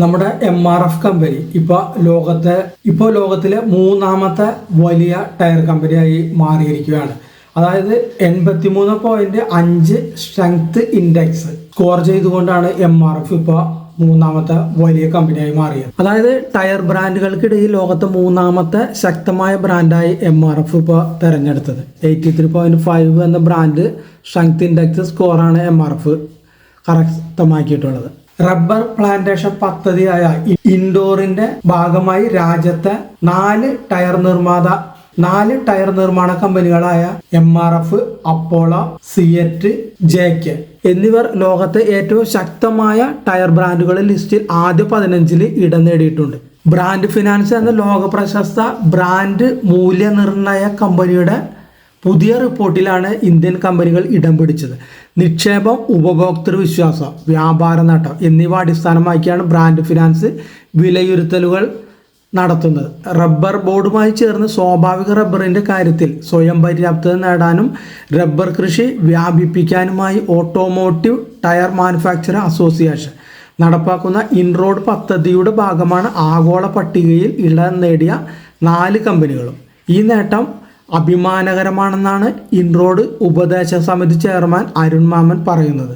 നമ്മുടെ MRF company ഇപ്പോൾ ലോകത്തിലെ മൂന്നാമത്തെ വലിയ ടയർ കമ്പനിയായി മാറിയിരിക്കുകയാണ്. അതായത് 83.5 സ്ട്രെങ്ത് ഇൻഡെക്സ് സ്കോർ ചെയ്തുകൊണ്ടാണ് MRF ഇപ്പോൾ മൂന്നാമത്തെ വലിയ കമ്പനിയായി മാറിയത്. അതായത് ടയർ ബ്രാൻഡുകൾക്കിടയിൽ ലോകത്തെ മൂന്നാമത്തെ ശക്തമായ ബ്രാൻഡായി MRF ഇപ്പോൾ തിരഞ്ഞെടുത്തത്. 83.5 എന്ന ബ്രാൻഡ് സ്ട്രെങ്ത് ഇൻഡെക്സ് സ്കോറാണ് MRF കരസ്ഥമാക്കിയിട്ടുള്ളത്. റബ്ബർ പ്ലാന്റേഷൻ പദ്ധതിയായ ഇൻഡോറിന്റെ ഭാഗമായി രാജ്യത്തെ 4 ടയർ നിർമ്മാണ കമ്പനികളായ MRF, അപ്പോളോ, സിയറ്റ്, JK എന്നിവർ ലോകത്തെ ഏറ്റവും ശക്തമായ ടയർ ബ്രാൻഡുകളുടെ ലിസ്റ്റിൽ ആദ്യ 15-ൽ ഇടം നേടിയിട്ടുണ്ട്. ബ്രാൻഡ് ഫിനാൻസ് എന്ന ലോക പ്രശസ്ത ബ്രാൻഡ് മൂല്യനിർണ്ണയ കമ്പനിയുടെ പുതിയ റിപ്പോർട്ടിലാണ് ഇന്ത്യൻ കമ്പനികൾ ഇടം പിടിച്ചത്. നിക്ഷേപം, ഉപഭോക്തൃ വിശ്വാസം, വ്യാപാര നേട്ടം എന്നിവ അടിസ്ഥാനമാക്കിയാണ് ബ്രാൻഡ് ഫിനാൻസ് വിലയിരുത്തലുകൾ നടത്തുന്നത്. റബ്ബർ ബോർഡുമായി ചേർന്ന് സ്വാഭാവിക റബ്ബറിൻ്റെ കാര്യത്തിൽ സ്വയം പര്യാപ്തത നേടാനും റബ്ബർ കൃഷി വ്യാപിപ്പിക്കാനുമായി ഓട്ടോമോട്ടീവ് ടയർ മാനുഫാക്ചർ അസോസിയേഷൻ നടപ്പാക്കുന്ന ഇൻറോഡ് പദ്ധതിയുടെ ഭാഗമാണ് ആഗോള പട്ടികയിൽ ഇടം നേടിയ 4 കമ്പനികളും. ഈ നേട്ടം അഭിമാനകരമാണെന്നാണ് ഇൻറോഡ് ഉപദേശക സമിതി ചെയർമാൻ അരുൺ മാമൻ പറയുന്നത്.